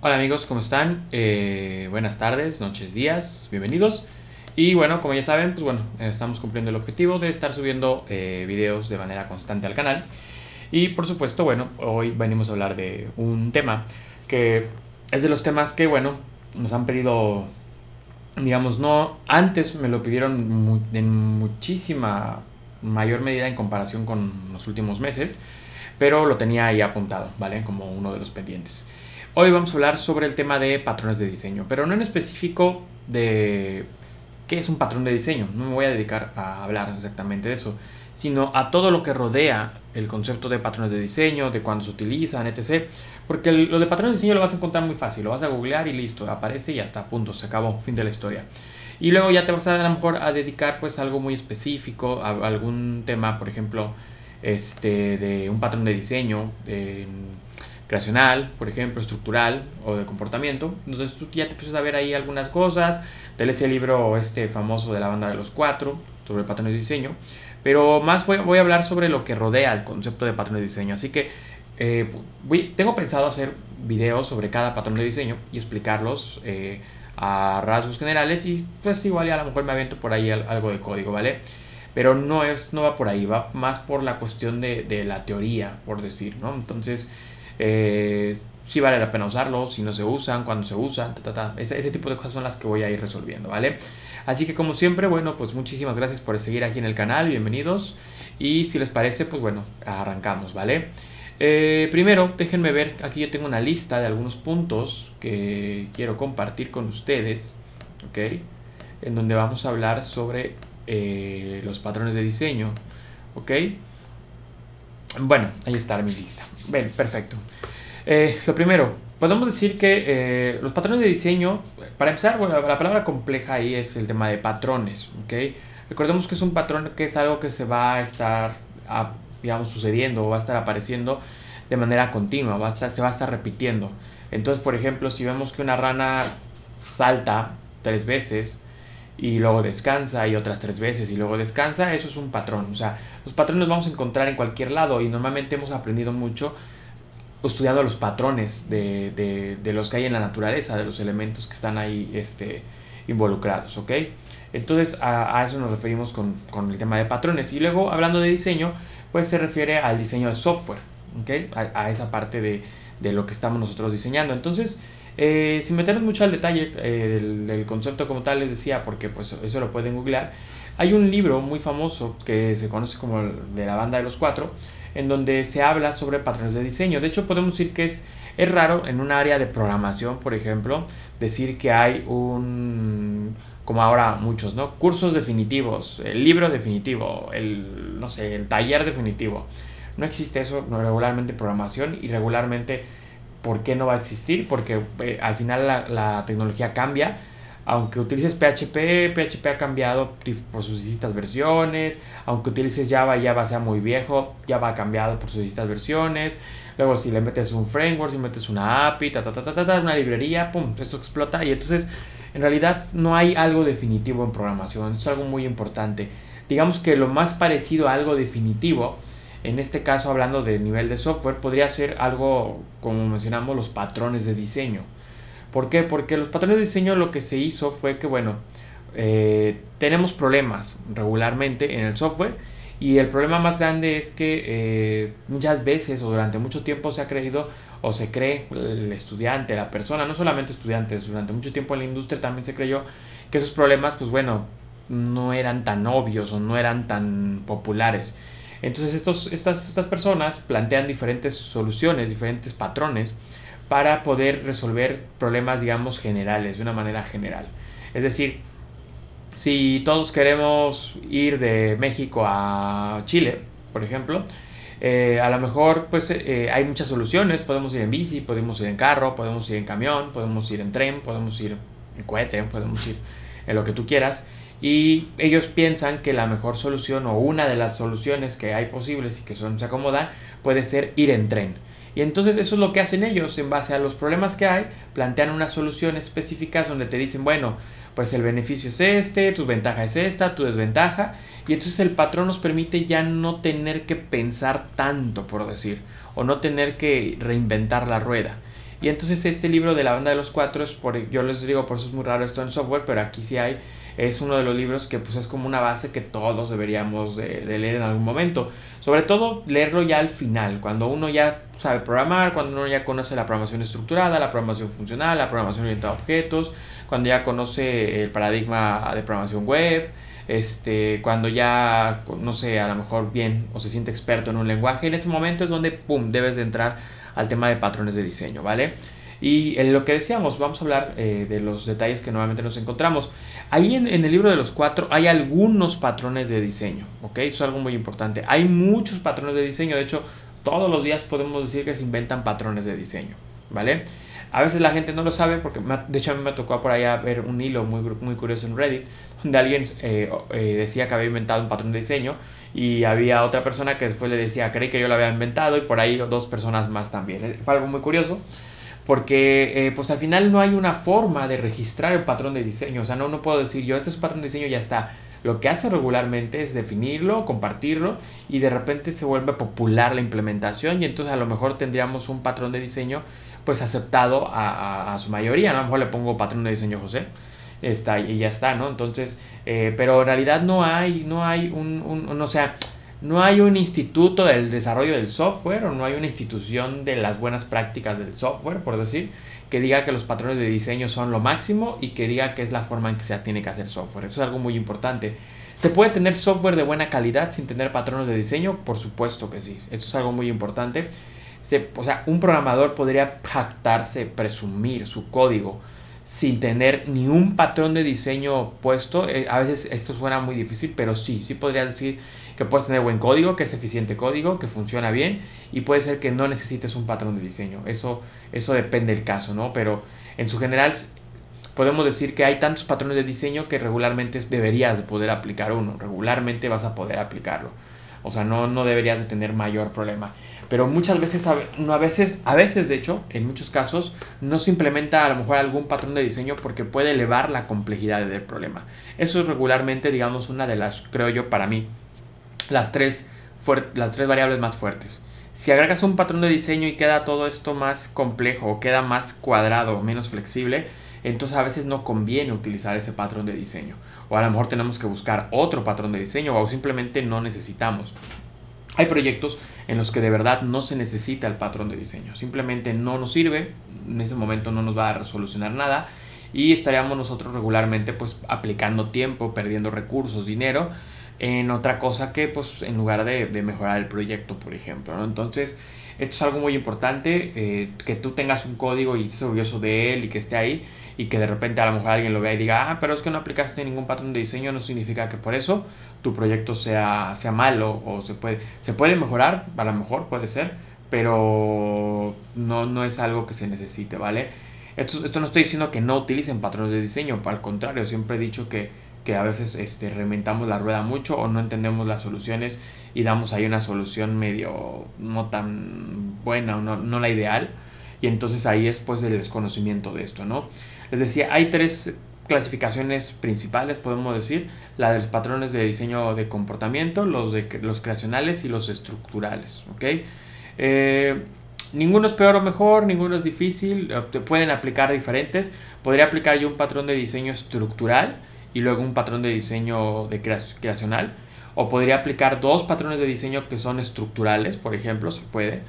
Hola amigos, ¿cómo están? Buenas tardes, noches, días, bienvenidos. Y bueno, como ya saben, pues bueno, estamos cumpliendo el objetivo de estar subiendo videos de manera constante al canal. Y por supuesto, bueno, hoy venimos a hablar de un tema que es de los temas que, bueno, nos han pedido, digamos, no, antes me lo pidieron en muchísima mayor medida en comparación con los últimos meses, pero lo tenía ahí apuntado, ¿vale? Como uno de los pendientes. Hoy vamos a hablar sobre el tema de patrones de diseño, pero no en específico de qué es un patrón de diseño. No me voy a dedicar a hablar exactamente de eso, sino a todo lo que rodea el concepto de patrones de diseño, de cuándo se utilizan, etc. Porque lo de patrones de diseño lo vas a encontrar muy fácil, lo vas a googlear y listo, aparece y ya está, punto, se acabó, fin de la historia. Y luego ya te vas a lo mejor a dedicar pues a algo muy específico, a algún tema, por ejemplo, de un patrón de diseño, creacional, por ejemplo, estructural o de comportamiento. Entonces tú ya te empiezas a ver ahí algunas cosas, te lees el libro famoso de la banda de los cuatro sobre patrones de diseño, pero más voy a hablar sobre lo que rodea el concepto de patrones de diseño. Así que tengo pensado hacer videos sobre cada patrón de diseño y explicarlos a rasgos generales, y pues igual ya a lo mejor me aviento por ahí algo de código, ¿vale? Pero no va por ahí, va más por la cuestión de la teoría, por decir, ¿no? Entonces, si vale la pena usarlos, si no se usan, cuándo se usan, ese tipo de cosas son las que voy a ir resolviendo, ¿vale? Así que como siempre, bueno, pues muchísimas gracias por seguir aquí en el canal, bienvenidos. Y si les parece, pues bueno, arrancamos, ¿vale? Primero, déjenme ver, aquí yo tengo una lista de algunos puntos que quiero compartir con ustedes, ¿ok? En donde vamos a hablar sobre los patrones de diseño, ¿ok? Bueno, ahí está mi lista. Bien, perfecto. Lo primero, podemos decir que los patrones de diseño, para empezar, bueno, la palabra compleja ahí es el tema de patrones, ¿ok? Recordemos que es un patrón que es algo que se va a estar, digamos, sucediendo o va a estar apareciendo de manera continua, se va a estar repitiendo. Entonces, por ejemplo, si vemos que una rana salta 3 veces y luego descansa y otras 3 veces y luego descansa, eso es un patrón. O sea, los patrones los vamos a encontrar en cualquier lado y normalmente hemos aprendido mucho estudiando los patrones de los que hay en la naturaleza, de los elementos que están ahí involucrados, ¿ok? Entonces a eso nos referimos con el tema de patrones. Y luego, hablando de diseño, pues se refiere al diseño de software, ¿ok? A esa parte de lo que estamos nosotros diseñando. Entonces, sin meternos mucho al detalle del concepto como tal, les decía, porque pues eso lo pueden googlear, hay un libro muy famoso que se conoce como el de la banda de los cuatro, en donde se habla sobre patrones de diseño. De hecho, podemos decir que es raro en un área de programación, por ejemplo, decir que hay como ahora muchos, ¿no? Cursos definitivos, el libro definitivo, no sé, el taller definitivo. No existe eso regularmente en programación, y regularmente, ¿por qué no va a existir? Porque al final la tecnología cambia. Aunque utilices PHP ha cambiado por sus distintas versiones. Aunque utilices Java sea muy viejo, Java ha cambiado por sus distintas versiones. Luego si le metes un framework, si metes una API, una librería, pum, esto explota. Y entonces, en realidad, no hay algo definitivo en programación. Es algo muy importante. Digamos que lo más parecido a algo definitivo, en este caso hablando de nivel de software, podría ser algo, como mencionamos, los patrones de diseño. ¿Por qué? Porque los patrones de diseño, lo que se hizo fue que, bueno, tenemos problemas regularmente en el software, y el problema más grande es que muchas veces o durante mucho tiempo se ha creído o se cree, el estudiante, la persona, no solamente estudiantes, durante mucho tiempo en la industria también se creyó que esos problemas, pues bueno, no eran tan obvios o no eran tan populares. Entonces estas personas plantean diferentes soluciones, diferentes patrones para poder resolver problemas, digamos, generales, de una manera general. Es decir, si todos queremos ir de México a Chile, por ejemplo, a lo mejor pues hay muchas soluciones. Podemos ir en bici, podemos ir en carro, podemos ir en camión, podemos ir en tren, podemos ir en cohete, podemos ir en lo que tú quieras. Y ellos piensan que la mejor solución, o una de las soluciones que hay posibles y que se acomodan, puede ser ir en tren. Y entonces eso es lo que hacen ellos. En base a los problemas que hay, plantean unas soluciones específicas donde te dicen, bueno, pues el beneficio es este, tu ventaja es esta, tu desventaja. Y entonces el patrón nos permite ya no tener que pensar tanto, por decir, o no tener que reinventar la rueda. Y entonces este libro de la banda de los cuatro, yo les digo, por eso es muy raro esto en software, pero aquí sí hay, es uno de los libros que pues es como una base que todos deberíamos de leer en algún momento. Sobre todo leerlo ya al final, cuando uno ya sabe programar, cuando uno ya conoce la programación estructurada, la programación funcional, la programación orientada a objetos, cuando ya conoce el paradigma de programación web, cuando ya, no sé, a lo mejor bien o se siente experto en un lenguaje. En ese momento es donde, pum, debes de entrar al tema de patrones de diseño, ¿vale? Y en lo que decíamos, vamos a hablar de los detalles que normalmente nos encontramos. Ahí en el libro de los cuatro hay algunos patrones de diseño, ¿ok? Eso es algo muy importante. Hay muchos patrones de diseño, de hecho, todos los días podemos decir que se inventan patrones de diseño, ¿vale? A veces la gente no lo sabe porque, de hecho, a mí me tocó por allá ver un hilo muy curioso en Reddit donde alguien decía que había inventado un patrón de diseño y había otra persona que después le decía, creí que yo lo había inventado, y por ahí dos personas más también. Fue algo muy curioso porque pues al final no hay una forma de registrar el patrón de diseño. O sea, no puedo decir yo, este es un patrón de diseño, ya está. Lo que hace regularmente es definirlo, compartirlo, y de repente se vuelve popular la implementación, y entonces a lo mejor tendríamos un patrón de diseño pues aceptado a su mayoría, ¿no? A lo mejor le pongo patrón de diseño José, y ya está, ¿no? Entonces, pero en realidad no hay o sea, no hay un instituto del desarrollo del software, o no hay una institución de las buenas prácticas del software, por decir, que diga que los patrones de diseño son lo máximo y que diga que es la forma en que se tiene que hacer software. Eso es algo muy importante. ¿Se puede tener software de buena calidad sin tener patrones de diseño? Por supuesto que sí. Esto es algo muy importante. O sea, un programador podría jactarse, presumir su código sin tener ni un patrón de diseño puesto. A veces esto suena muy difícil, pero sí podrías decir que puedes tener buen código, que es eficiente código, que funciona bien, y puede ser que no necesites un patrón de diseño. Eso depende del caso, ¿no? Pero en su general podemos decir que hay tantos patrones de diseño que regularmente deberías de poder aplicar uno. Regularmente vas a poder aplicarlo. O sea, no deberías de tener mayor problema. Pero muchas veces, a veces de hecho, en muchos casos, no se implementa a lo mejor algún patrón de diseño porque puede elevar la complejidad del problema. Eso es regularmente, digamos, una de las, creo yo, para mí, las tres variables más fuertes. Si agregas un patrón de diseño y queda todo esto más complejo, o queda más cuadrado o menos flexible, entonces a veces no conviene utilizar ese patrón de diseño. O a lo mejor tenemos que buscar otro patrón de diseño, o simplemente no necesitamos. Hay proyectos en los que de verdad no se necesita el patrón de diseño. Simplemente no nos sirve, en ese momento no nos va a resolucionar nada, y estaríamos nosotros regularmente pues aplicando tiempo, perdiendo recursos, dinero en otra cosa que pues en lugar de mejorar el proyecto, por ejemplo, ¿no? Entonces esto es algo muy importante, que tú tengas un código y estés orgulloso de él y que esté ahí, y que de repente a lo mejor alguien lo vea y diga, pero es que no aplicaste ningún patrón de diseño, no significa que por eso tu proyecto sea malo, o se puede mejorar, a lo mejor puede ser, pero no es algo que se necesite, ¿vale? Esto no estoy diciendo que no utilicen patrones de diseño, al contrario, siempre he dicho que a veces reinventamos la rueda mucho, o no entendemos las soluciones y damos ahí una solución medio no tan buena, o no la ideal, y entonces ahí es pues el desconocimiento de esto, ¿no? Les decía, hay tres clasificaciones principales, podemos decir: la de los patrones de diseño de comportamiento, los creacionales y los estructurales, ¿ok? Ninguno es peor o mejor, ninguno es difícil, pueden aplicar diferentes. Podría aplicar yo un patrón de diseño estructural y luego un patrón de diseño de creacional, o podría aplicar dos patrones de diseño que son estructurales, por ejemplo, se puede,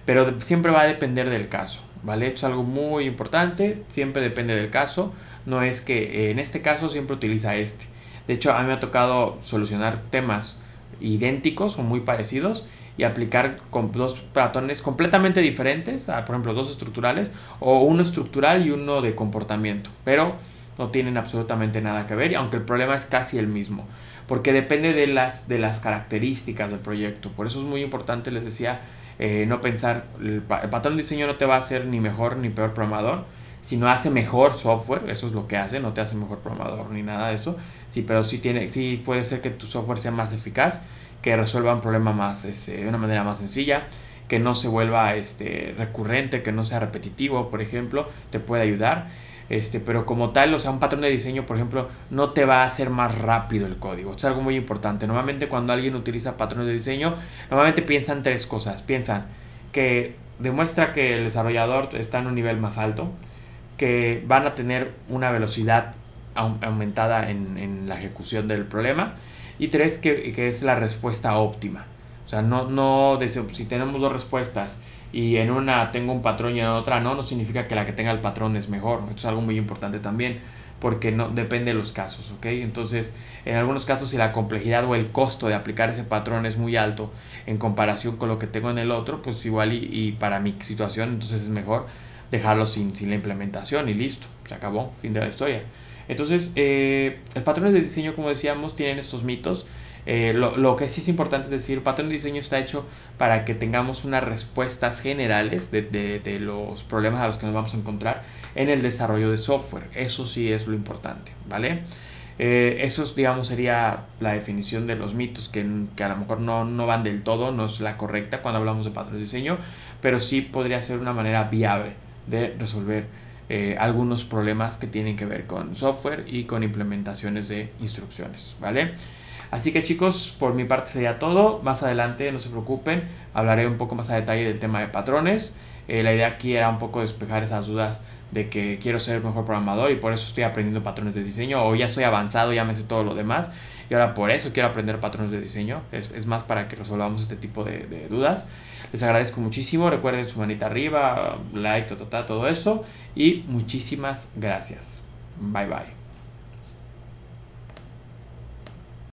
pero siempre va a depender del caso, ¿vale? Esto es algo muy importante, siempre depende del caso. No es que en este caso siempre utiliza este. De hecho, a mí me ha tocado solucionar temas idénticos o muy parecidos y aplicar con dos patrones completamente diferentes, por ejemplo dos estructurales, o uno estructural y uno de comportamiento, pero no tienen absolutamente nada que ver, y aunque el problema es casi el mismo, porque depende de las características del proyecto. Por eso es muy importante, les decía, no pensar, el patrón de diseño no te va a hacer ni mejor ni peor programador, sino hace mejor software. Eso es lo que hace, no te hace mejor programador ni nada de eso. Sí, pero sí puede ser que tu software sea más eficaz, que resuelva un problema más de una manera más sencilla, que no se vuelva recurrente, que no sea repetitivo, por ejemplo, te puede ayudar. Pero como tal, o sea, un patrón de diseño, por ejemplo, no te va a hacer más rápido el código. Esto es algo muy importante. Normalmente cuando alguien utiliza patrones de diseño, normalmente piensan tres cosas. Piensan que demuestra que el desarrollador está en un nivel más alto, que van a tener una velocidad aumentada en la ejecución del problema, y 3, que es la respuesta óptima. O sea, no si tenemos dos respuestas y en una tengo un patrón y en otra no significa que la que tenga el patrón es mejor. Esto es algo muy importante también, porque no depende de los casos, ¿ok? Entonces, en algunos casos, si la complejidad o el costo de aplicar ese patrón es muy alto en comparación con lo que tengo en el otro, pues igual y para mi situación, entonces es mejor dejarlo sin la implementación y listo, se acabó, fin de la historia. Entonces, los patrones de diseño, como decíamos, tienen estos mitos. Lo que sí es importante es decir, el patrón de diseño está hecho para que tengamos unas respuestas generales de los problemas a los que nos vamos a encontrar en el desarrollo de software. Eso sí es lo importante, ¿vale? Eso, digamos, sería la definición de los mitos, que a lo mejor no van del todo, no es la correcta cuando hablamos de patrón de diseño, pero sí podría ser una manera viable de resolver algunos problemas que tienen que ver con software y con implementaciones de instrucciones, ¿vale? Así que chicos, por mi parte sería todo. Más adelante, no se preocupen, hablaré un poco más a detalle del tema de patrones. La idea aquí era un poco despejar esas dudas de que quiero ser mejor programador y por eso estoy aprendiendo patrones de diseño, o ya soy avanzado, ya me sé todo lo demás y ahora por eso quiero aprender patrones de diseño. Es más para que resolvamos este tipo de dudas. Les agradezco muchísimo, recuerden su manita arriba, like, todo eso, y muchísimas gracias. Bye bye.